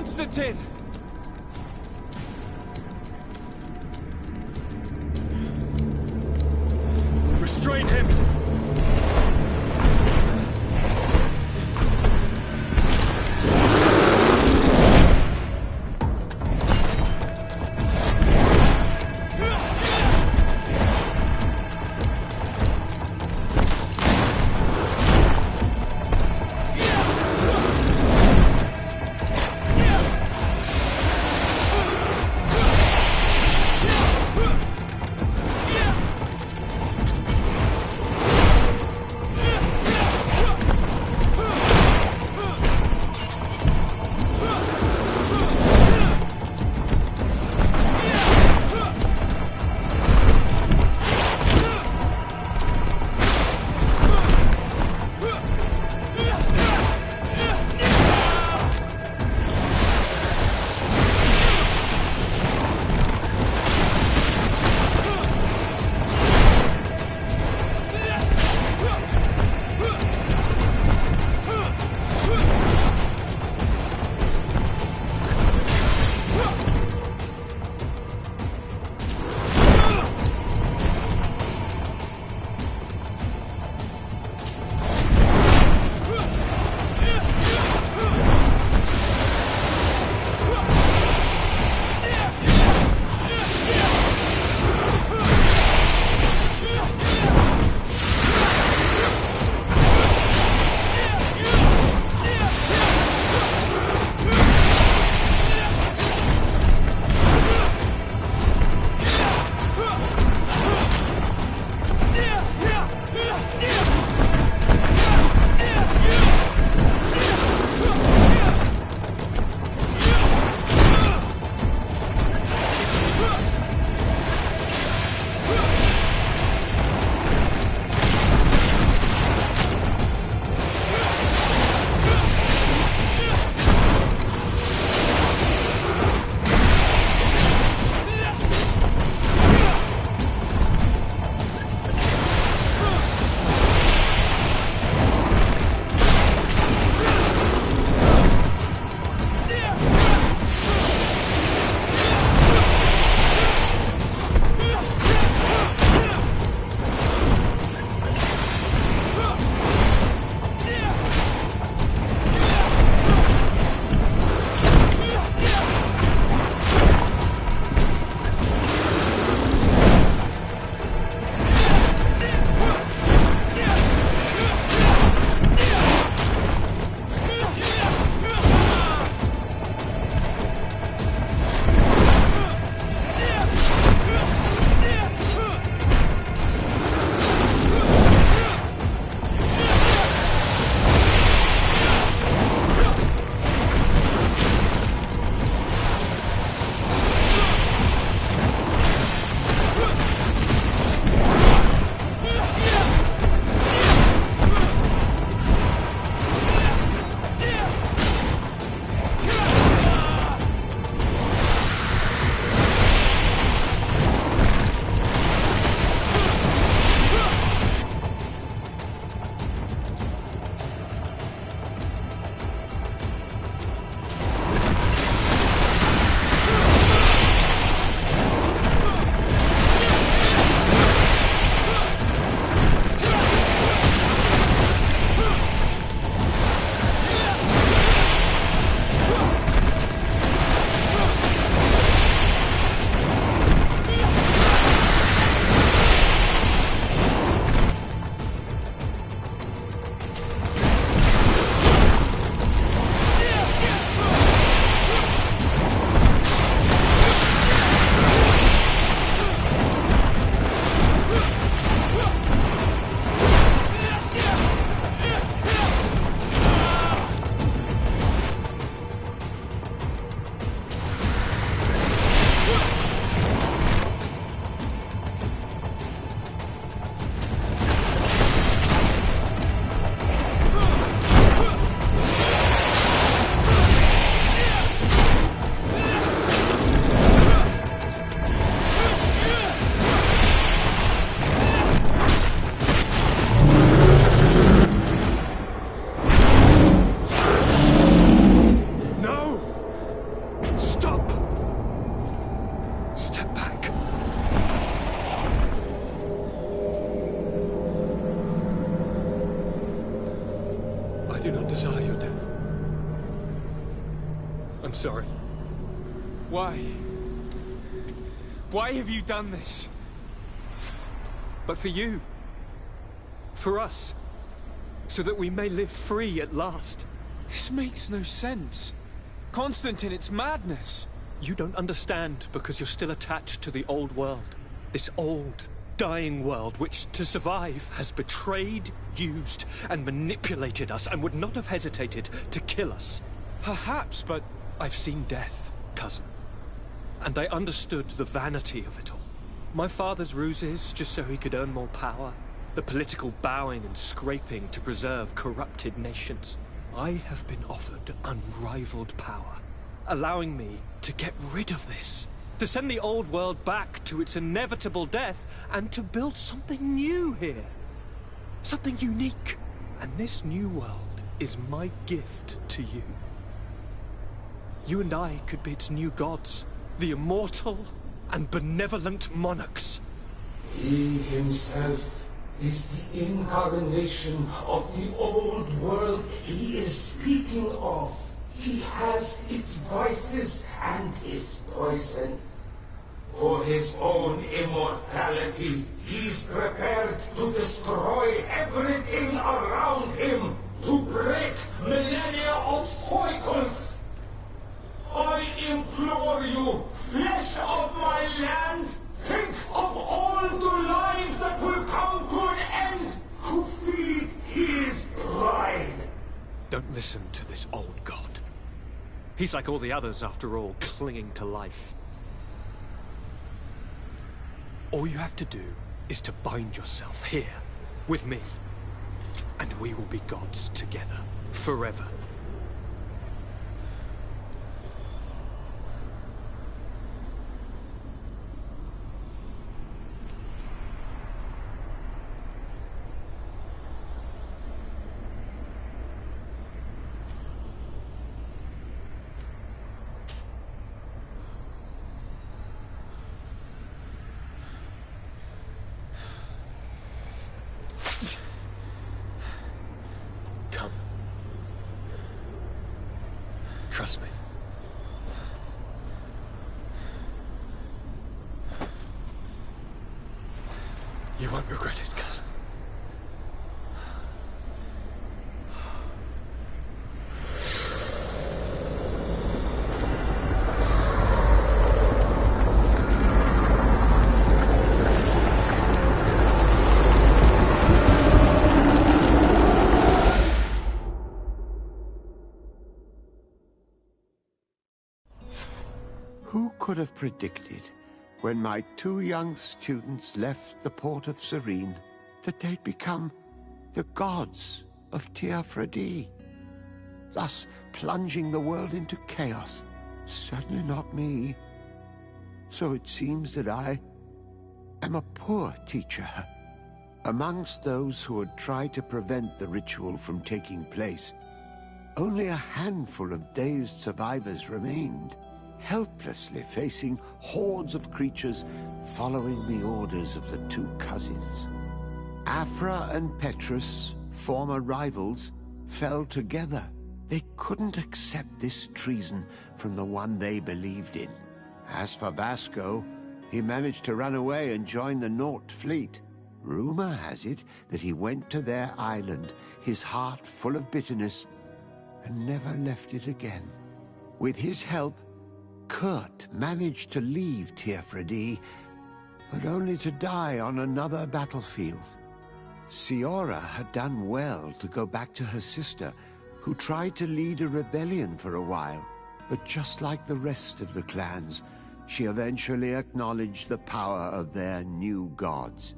Constantine! Restrain him! I'm sorry. Why? Why have you done this? But for you. For us. So that we may live free at last. This makes no sense. Constantine, it's madness. You don't understand because you're still attached to the old world. This old, dying world which, to survive, has betrayed, used, and manipulated us and would not have hesitated to kill us. Perhaps, but I've seen death, cousin. And I understood the vanity of it all. My father's ruses just so he could earn more power. The political bowing and scraping to preserve corrupted nations. I have been offered unrivaled power, allowing me to get rid of this. To send the old world back to its inevitable death and to build something new here. Something unique. And this new world is my gift to you. You and I could be its new gods, the immortal and benevolent monarchs. He himself is the incarnation of the old world he is speaking of. He has its vices and its poison. For his own immortality, he's prepared to destroy everything around him, to break millennia of cycles. I implore you, flesh of my land, think of all the lives that will come to an end to feed his pride. Don't listen to this old god. He's like all the others, after all, clinging to life. All you have to do is to bind yourself here, with me. And we will be gods together, forever. Trust me. You won't regret it, cousin. Who could have predicted, when my two young students left the port of Serene, that they'd become the gods of Teofredi, thus plunging the world into chaos? Certainly not me. So it seems that I am a poor teacher. Amongst those who had tried to prevent the ritual from taking place, only a handful of dazed survivors remained, helplessly facing hordes of creatures following the orders of the two cousins. Afra and Petrus, former rivals, fell together. They couldn't accept this treason from the one they believed in. As for Vasco, he managed to run away and join the Naut fleet. Rumor has it that he went to their island, his heart full of bitterness, and never left it again. With his help, Kurt managed to leave Teofredi, but only to die on another battlefield. Siora had done well to go back to her sister, who tried to lead a rebellion for a while, but just like the rest of the clans, she eventually acknowledged the power of their new gods.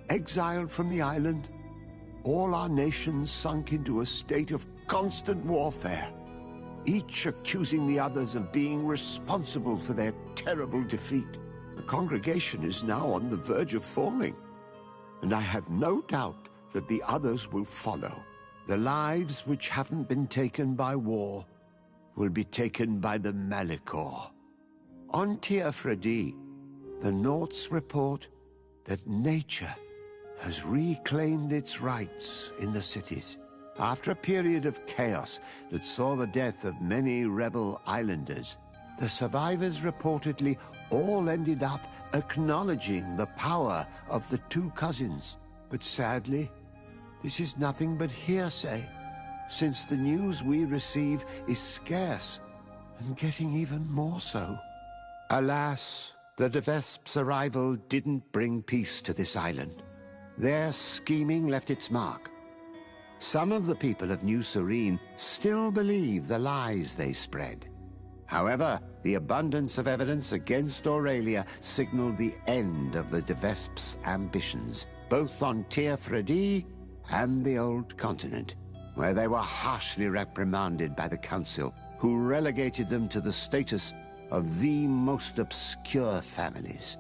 Exiled from the island, all our nations sunk into a state of constant warfare, each accusing the others of being responsible for their terrible defeat. The congregation is now on the verge of falling, and I have no doubt that the others will follow. The lives which haven't been taken by war will be taken by the Malicor. On Teofredi, the Nauts report that nature has reclaimed its rights in the cities. After a period of chaos that saw the death of many rebel islanders, the survivors reportedly all ended up acknowledging the power of the two cousins. But sadly, this is nothing but hearsay, since the news we receive is scarce, and getting even more so. Alas, the De Vesp's arrival didn't bring peace to this island. Their scheming left its mark. Some of the people of New Serene still believe the lies they spread. However, the abundance of evidence against Aurelia signaled the end of the De Vesp's ambitions, both on Teofredi and the Old Continent, where they were harshly reprimanded by the Council, who relegated them to the status of the most obscure families.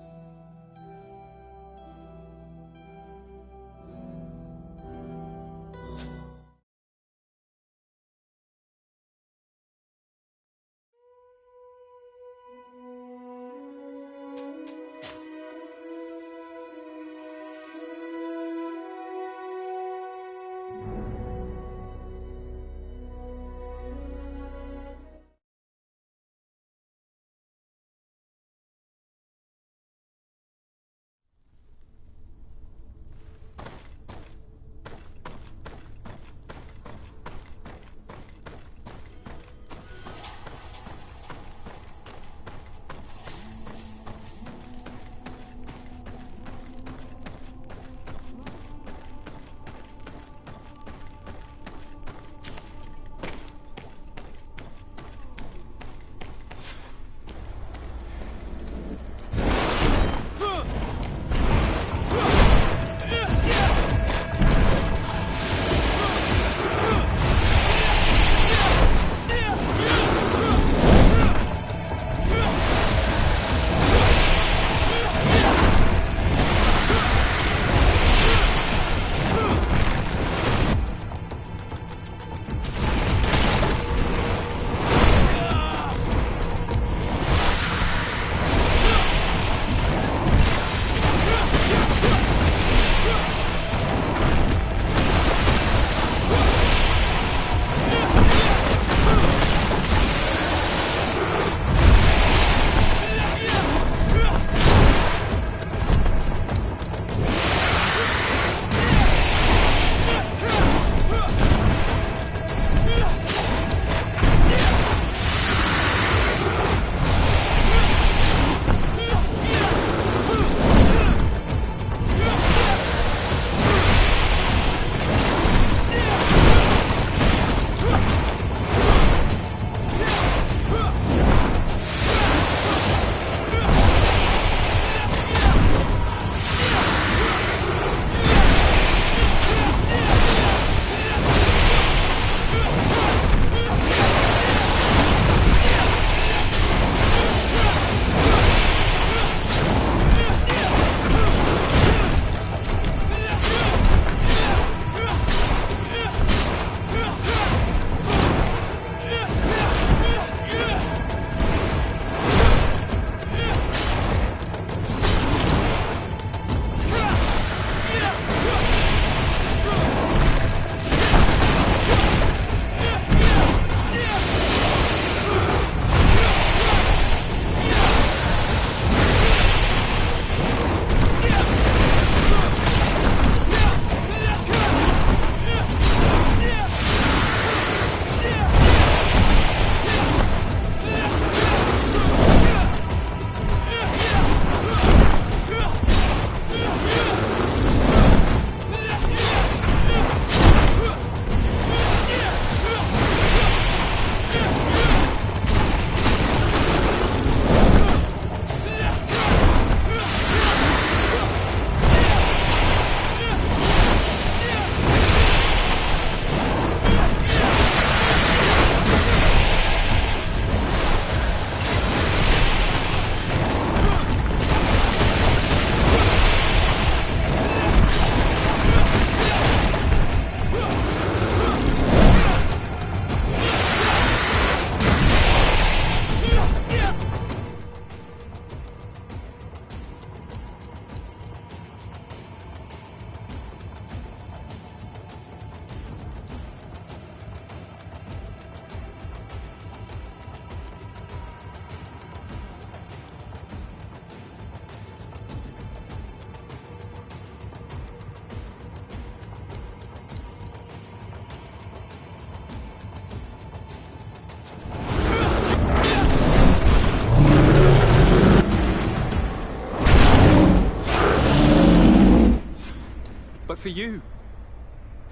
for you.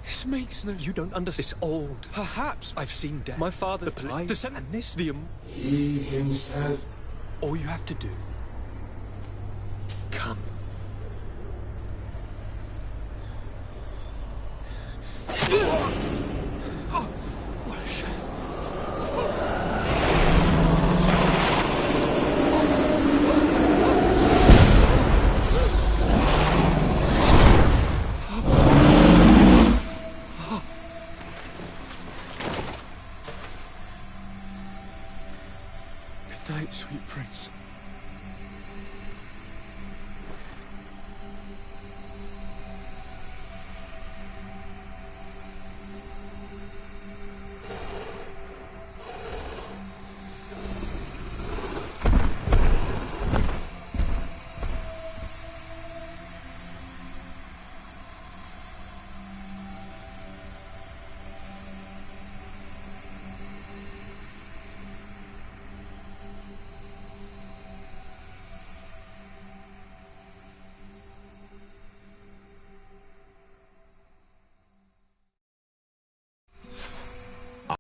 This makes no... You don't understand. It's old. Perhaps I've seen death. My father, and this, He himself... All you have to do... Come. Oh, what a shame. Good night, sweet prince.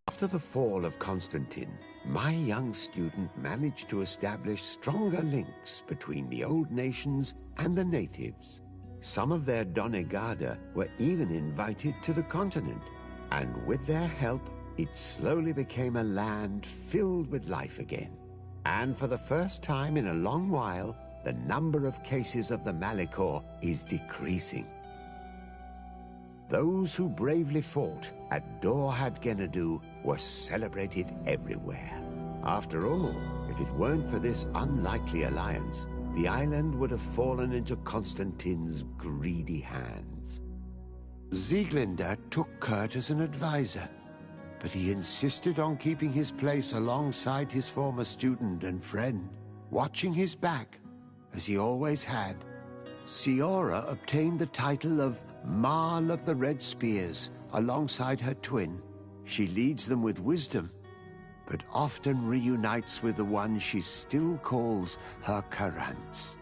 After the fall of Constantine, my young student managed to establish stronger links between the old nations and the natives. Some of their donegada were even invited to the continent, and with their help, it slowly became a land filled with life again. And for the first time in a long while, the number of cases of the Malichor is decreasing. Those who bravely fought at Dorhad Genadu were celebrated everywhere. After all, if it weren't for this unlikely alliance, the island would have fallen into Constantine's greedy hands. Sieglinde took Kurt as an advisor, but he insisted on keeping his place alongside his former student and friend, watching his back, as he always had. Siora obtained the title of Marl of the Red Spears alongside her twin. She leads them with wisdom, but often reunites with the one she still calls her Karants.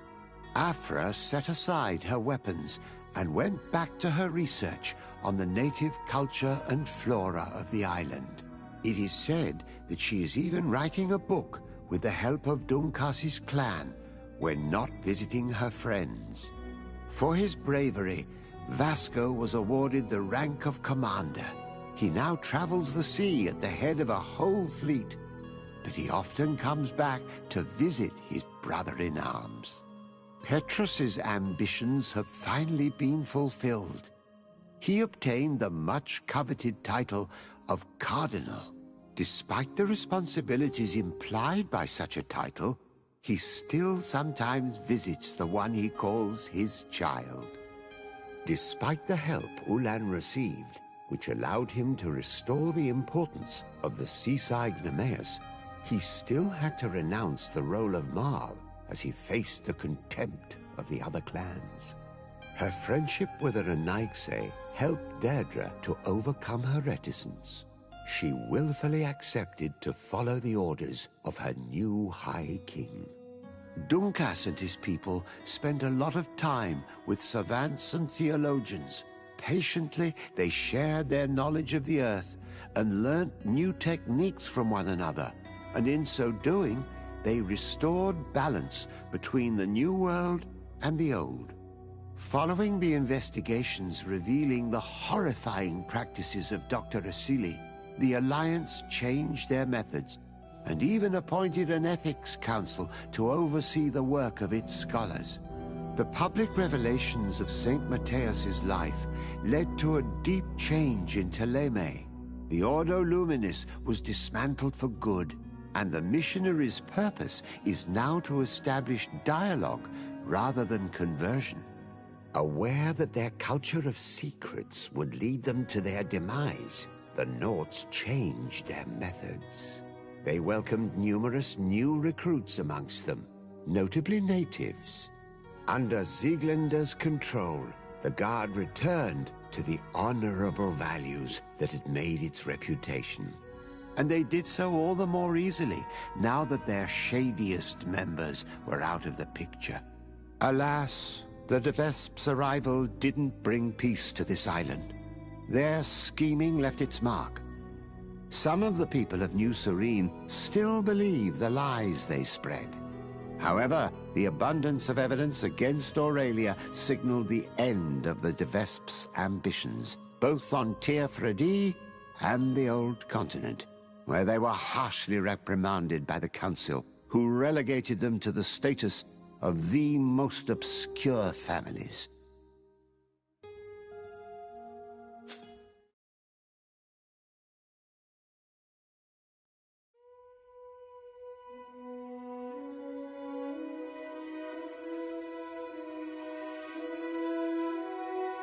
Afra set aside her weapons and went back to her research on the native culture and flora of the island. It is said that she is even writing a book with the help of Dunkas's clan when not visiting her friends. For his bravery, Vasco was awarded the rank of commander. He now travels the sea at the head of a whole fleet, but he often comes back to visit his brother-in-arms. Petrus's ambitions have finally been fulfilled. He obtained the much-coveted title of Cardinal. Despite the responsibilities implied by such a title, he still sometimes visits the one he calls his child. Despite the help Ulan received, which allowed him to restore the importance of the seaside Nemeus, he still had to renounce the role of Marl as he faced the contempt of the other clans. Her friendship with Aranaigse helped Deirdre to overcome her reticence. She willfully accepted to follow the orders of her new High King. Dunkas and his people spent a lot of time with savants and theologians. Patiently, they shared their knowledge of the earth and learnt new techniques from one another, and in so doing, they restored balance between the new world and the old. Following the investigations revealing the horrifying practices of Dr. Asili, the Alliance changed their methods and even appointed an ethics council to oversee the work of its scholars. The public revelations of St. Matthias's life led to a deep change in Ptolemy. The Ordo Luminis was dismantled for good, and the missionaries' purpose is now to establish dialogue rather than conversion. Aware that their culture of secrets would lead them to their demise, the Nords changed their methods. They welcomed numerous new recruits amongst them, notably natives. Under Sieglinde's control, the Guard returned to the honorable values that had made its reputation. And they did so all the more easily, now that their shadiest members were out of the picture. Alas, The de Vesp's arrival didn't bring peace to this island. Their scheming left its mark. Some of the people of New Serene still believe the lies they spread. However, the abundance of evidence against Aurelia signaled the end of the de Vesp's ambitions, both on Teofredi and the Old Continent, where they were harshly reprimanded by the Council, who relegated them to the status of the most obscure families.